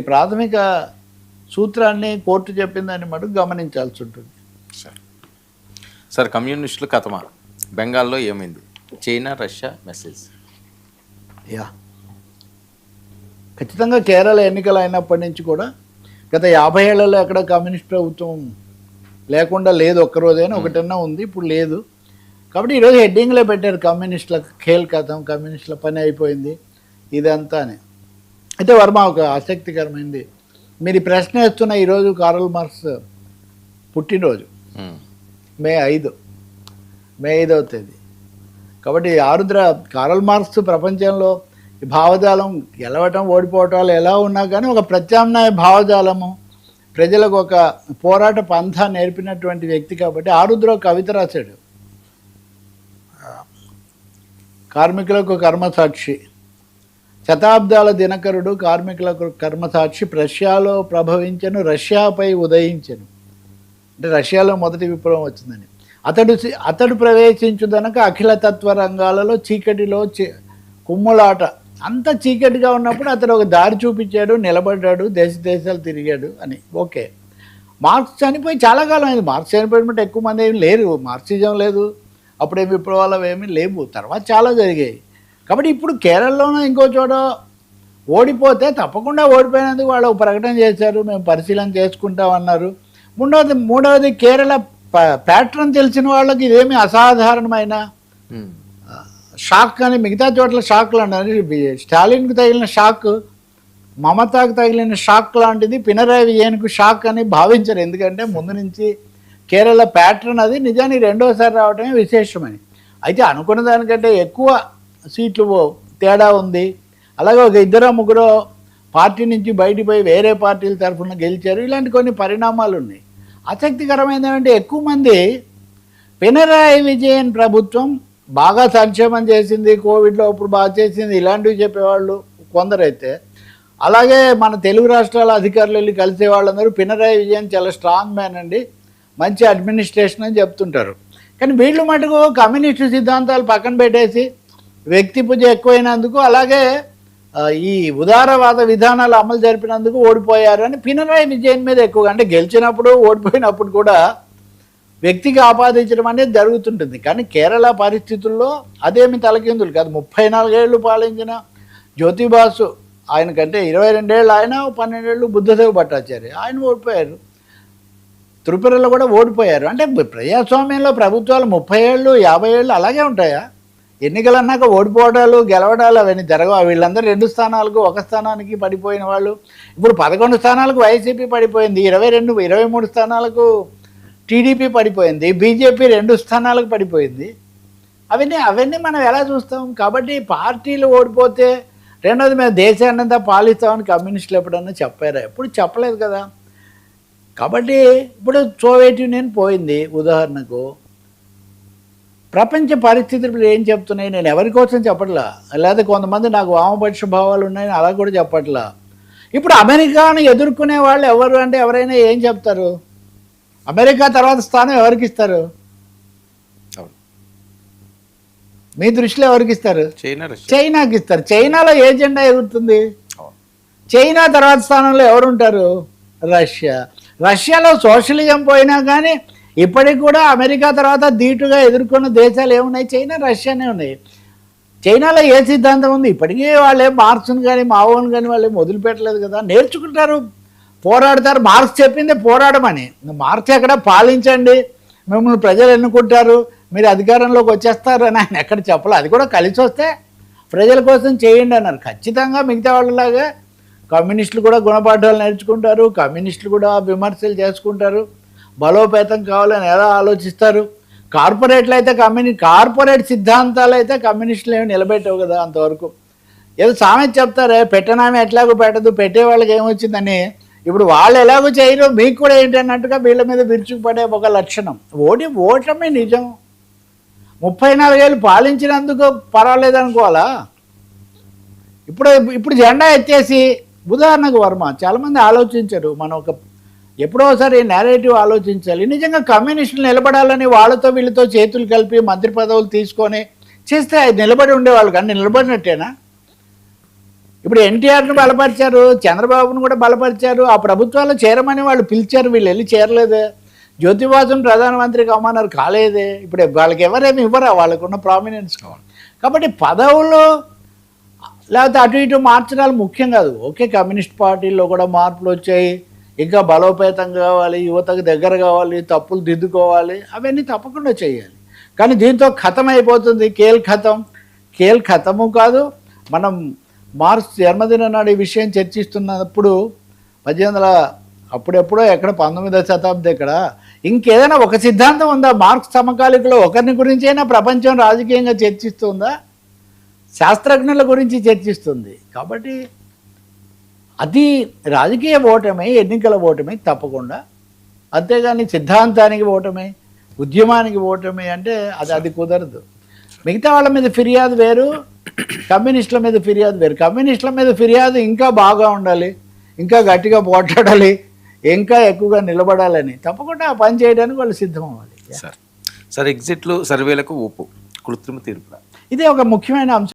ఈ ప్రాథమిక సూత్రాన్ని కోర్టు చెప్పిందని మటుకు గమనించాల్సి ఉంటుంది. సార్ కమ్యూనిస్టులు కథమా, బెంగాల్లో ఏమైంది? China Russia message. యా, ఖచ్చితంగా కేరళ ఎన్నికలు అయినప్పటి నుంచి కూడా గత 50 ఏళ్లలో ఎక్కడ కమ్యూనిస్ట్ ప్రభుత్వం లేకుండా లేదు. ఒక్కరోజైనా ఒకటన్నా ఉంది, ఇప్పుడు లేదు. కాబట్టి ఈరోజు హెడ్డింగ్లో పెట్టారు కమ్యూనిస్టుల ఖేల్ కథం, కమ్యూనిస్టుల పని అయిపోయింది ఇదంతా అని. అయితే వర్మ, ఒక ఆసక్తికరమైనది మీరు ఈ ప్రశ్న వేస్తున్న ఈరోజు కార్ల్ మార్క్స్ పుట్టినరోజు మే 5వ తేదీ. కాబట్టి ఆరుద్ర కార్ల్ మార్క్స్ ప్రపంచంలో ఈ భావజాలం గెలవటం ఓడిపోవటాలు ఎలా ఉన్నా కానీ ఒక ప్రత్యామ్నాయ భావజాలము, ప్రజలకు ఒక పోరాట పంథా నేర్పినటువంటి వ్యక్తి. కాబట్టి ఆరుద్ర కవిత రాశాడు, కార్మికులకు కర్మసాక్షి, శతాబ్దాల దినకరుడు కార్మికులకు కర్మసాక్షి, రష్యాలో ప్రభవించను రష్యాపై ఉదయించను. అంటే రష్యాలో మొదటి విప్లవం వచ్చిందని. అతడు ప్రవేశించుదనక అఖిల తత్వ రంగాలలో చీకటిలో కుమ్ములాట, అంత చీకటిగా ఉన్నప్పుడు అతడు ఒక దారి చూపించాడు, నిలబడ్డాడు, దేశాలు తిరిగాడు అని. ఓకే, మార్క్స్ చనిపోయి చాలా కాలం అయింది. మార్క్స్ చనిపోయినట్టు ఎక్కువ మంది ఏమి లేరు, మార్క్సిజం లేదు, అప్పుడే విప్లవాలు ఏమీ లేవు, తర్వాత చాలా జరిగాయి. కాబట్టి ఇప్పుడు కేరళలోనూ ఇంకో చోట ఓడిపోతే తప్పకుండా ఓడిపోయినందుకు వాళ్ళు ప్రకటన చేశారు, మేము పరిశీలన చేసుకుంటామన్నారు. మూడవది కేరళ ప్యాటర్న్ తెలిసిన వాళ్ళకి ఇదేమి అసాధారణమైన షాక్ అని, మిగతా చోట్ల షాక్లు అన్నారు. స్టాలిన్కు తగిలిన షాక్ మమతాకు తగిలిన షాక్ లాంటిది పినరాయి విజయన్కు షాక్ అని భావించరు. ఎందుకంటే ముందు నుంచి కేరళ ప్యాటర్న్ అది, నిజానికి రెండోసారి రావడమే విశేషమని. అయితే అనుకున్న దానికంటే ఎక్కువ సీట్లు తేడా ఉంది. అలాగే ఒక 2-3 పార్టీ నుంచి బయటిపోయి వేరే పార్టీల తరఫున గెలిచారు. ఇలాంటి కొన్ని పరిణామాలు ఉన్నాయి. ఆసక్తికరమైనది ఏమంటే ఎక్కువ మంది పినరాయి విజయన్ ప్రభుత్వం బాగా సంక్షేమం చేసింది, కోవిడ్లో అప్పుడు బాగా చేసింది, ఇలాంటివి చెప్పేవాళ్ళు కొందరైతే, అలాగే మన తెలుగు రాష్ట్రాల అధికారులు వెళ్ళి కలిసే వాళ్ళందరూ పినరాయి విజయన్ చాలా స్ట్రాంగ్ మ్యాన్ అండి, మంచి అడ్మినిస్ట్రేషన్ అని చెప్తుంటారు. కానీ వీళ్ళు మటుకు కమ్యూనిస్టు సిద్ధాంతాలు పక్కన పెట్టేసి వ్యక్తి పూజ ఎక్కువైనందుకు, అలాగే ఈ ఉదారవాద విధానాలు అమలు జరిపినందుకు ఓడిపోయారు అని పినరాయి విజయన్ మీద ఎక్కువగా, అంటే గెలిచినప్పుడు ఓడిపోయినప్పుడు కూడా వ్యక్తికి ఆపాదించడం అనేది జరుగుతుంటుంది. కానీ కేరళ పరిస్థితుల్లో అదేమి తలకిందులు కాదు. 34 ఏళ్ళు పాలించిన జ్యోతిబాసు, ఆయనకంటే 22 ఏళ్ళు ఆయన, 12 ఏళ్ళు బుద్ధదేవ్ భట్టాచార్య, ఆయన ఓడిపోయారు. త్రిపురలో కూడా ఓడిపోయారు. అంటే ప్రజాస్వామ్యంలో ప్రభుత్వాలు 30 ఏళ్ళు 50 ఏళ్ళు అలాగే ఉంటాయా? ఎన్నికలు అన్నాక ఓడిపోవడాలు గెలవడాలు అవన్నీ జరగవు. వీళ్ళందరూ 2 స్థానాలకు 1 స్థానానికి పడిపోయిన వాళ్ళు. ఇప్పుడు 11 స్థానాలకు వైసీపీ పడిపోయింది, 23 స్థానాలకు టీడీపీ పడిపోయింది, బీజేపీ 2 స్థానాలకు పడిపోయింది. అవన్నీ మనం ఎలా చూస్తాం? కాబట్టి పార్టీలు ఓడిపోతే, రెండోది మేము దేశాన్నంతా పాలిస్తామని కమ్యూనిస్టులు ఎప్పుడన్నా చెప్పారా? ఎప్పుడు చెప్పలేదు కదా. కాబట్టి ఇప్పుడు సోవియట్ యూనియన్ పోయింది ఉదాహరణకు. ప్రపంచ పరిస్థితులు ఏం చెప్తున్నాయి? నేను ఎవరి కోసం చెప్పట్లా, లేదా కొంతమంది నాకు వామపక్ష భావాలు ఉన్నాయని అలా కూడా చెప్పట్లా. ఇప్పుడు అమెరికాను ఎదుర్కొనే వాళ్ళు ఎవరు అంటే ఎవరైనా ఏం చెప్తారు? అమెరికా తర్వాత స్థానం ఎవరికి ఇస్తారు? మీ దృష్టిలో ఎవరికి ఇస్తారు? చైనాకి ఇస్తారు. చైనాలో ఏ జెండా ఎగురుతుంది? చైనా తర్వాత స్థానంలో ఎవరుంటారు? రష్యాలో సోషలిజం పోయినా కానీ ఇప్పటికి కూడా అమెరికా తర్వాత ధీటుగా ఎదుర్కొన్న దేశాలు ఏమున్నాయి? చైనా, రష్యానే ఉన్నాయి. చైనాలో ఏ సిద్ధాంతం ఉంది? ఇప్పటికీ వాళ్ళు ఏం మార్క్స్ని కానీ మావోని కానీ వాళ్ళు ఏం వదిలిపెట్టలేదు కదా. నేర్చుకుంటారు, పోరాడతారు. మార్క్స్ చెప్పింది పోరాడమని. మార్క్స్ ఎక్కడ పాలించండి, మిమ్మల్ని ప్రజలు ఎన్నుకుంటారు, మీరు అధికారంలోకి వచ్చేస్తారు అని ఆయన ఎక్కడ చెప్పలేదు. అది కూడా కలిసి వస్తే ప్రజల కోసం చేయండి అన్నారు. ఖచ్చితంగా మిగతా వాళ్ళలాగా కమ్యూనిస్టులు కూడా గుణపాఠాలు నేర్చుకుంటారు, కమ్యూనిస్టులు కూడా విమర్శలు చేసుకుంటారు, బలోపేతం కావాలని ఎలా ఆలోచిస్తారు. కార్పొరేట్లు అయితే కార్పొరేట్ సిద్ధాంతాలు అయితే కమ్యూనిస్టులు ఏమి నిలబెట్టవు కదా అంతవరకు. ఏదో సామెత చెప్తారే, పెట్టనామే ఎట్లాగో పెట్టదు, పెట్టే వాళ్ళకి ఏమొచ్చిందని. ఇప్పుడు వాళ్ళు ఎలాగో చేయరు, మీకు కూడా ఏంటి అన్నట్టుగా వీళ్ళ మీద విరుచుకుపడే ఒక లక్షణం. ఓటమే నిజం. 34 ఏళ్ళు పాలించినందుకు పర్వాలేదు అనుకోవాలా? ఇప్పుడు జెండా ఎత్తేసి, ఉదాహరణకు వర్మ, చాలామంది ఆలోచించరు. మనం ఎప్పుడో ఒకసారి నేరేటివ్ ఆలోచించాలి. నిజంగా కమ్యూనిస్టులు నిలబడాలని వాళ్ళతో వీళ్ళతో చేతులు కలిపి మంత్రి పదవులు తీసుకొని చేస్తే నిలబడి ఉండేవాళ్ళు, కానీ నిలబడినట్టేనా? ఇప్పుడు ఎన్టీఆర్ను బలపరిచారు, చంద్రబాబును కూడా బలపరిచారు, ఆ ప్రభుత్వాల్లో చేరమని వాళ్ళు పిలిచారు, వీళ్ళు వెళ్ళి చేరలేదే. జ్యోతిబాసును ప్రధానమంత్రికి అమ్మన్నారు, కాలేదే. ఇప్పుడు వాళ్ళకి ఎవరేమి ఇవ్వరా, వాళ్ళకున్న ప్రామినెన్స్. కాబట్టి పదవులు లేకపోతే అటు ఇటు మార్చడాలు ముఖ్యం కాదు. ఓకే, కమ్యూనిస్ట్ పార్టీల్లో కూడా మార్పులు వచ్చాయి, ఇంకా బలోపేతం కావాలి, యువతకు దగ్గర కావాలి, తప్పులు దిద్దుకోవాలి, అవన్నీ తప్పకుండా చేయాలి. కానీ దీంతో ఖతం అయిపోతుంది, కేల్ ఖతము కాదు. మనం మార్క్స్ జన్మదిన నాడు ఈ విషయం చర్చిస్తున్నప్పుడు 1800 అప్పుడెప్పుడో ఎక్కడ 19వ శతాబ్దం ఎక్కడ, ఇంకేదైనా ఒక సిద్ధాంతం ఉందా మార్క్స్ సమకాలికలో ఒకరిని గురించి అయినా ప్రపంచం రాజకీయంగా చర్చిస్తుందా? శాస్త్రజ్ఞుల గురించి చర్చిస్తుంది. కాబట్టి అది రాజకీయ ఓటమి, ఎన్నికల ఓటమి తప్పకుండా. అంతేగాని సిద్ధాంతానికి ఓటమి, ఉద్యమానికి ఓటమి అంటే అది కుదరదు. మిగతా వాళ్ళ మీద ఫిర్యాదు వేరు, కమ్యూనిస్టుల మీద ఫిర్యాదు వేరు. కమ్యూనిస్టుల మీద ఫిర్యాదు ఇంకా బాగా ఉండాలి, ఇంకా గట్టిగా పోట్లాడాలి, ఇంకా ఎక్కువగా నిలబడాలని. తప్పకుండా ఆ పని చేయడానికి వాళ్ళు సిద్ధం అవ్వాలి. సార్ ఎగ్జిట్లు సర్వేలకు ఊపు, కృత్రిమ తీర్పు, ఇదే ఒక ముఖ్యమైన అంశం.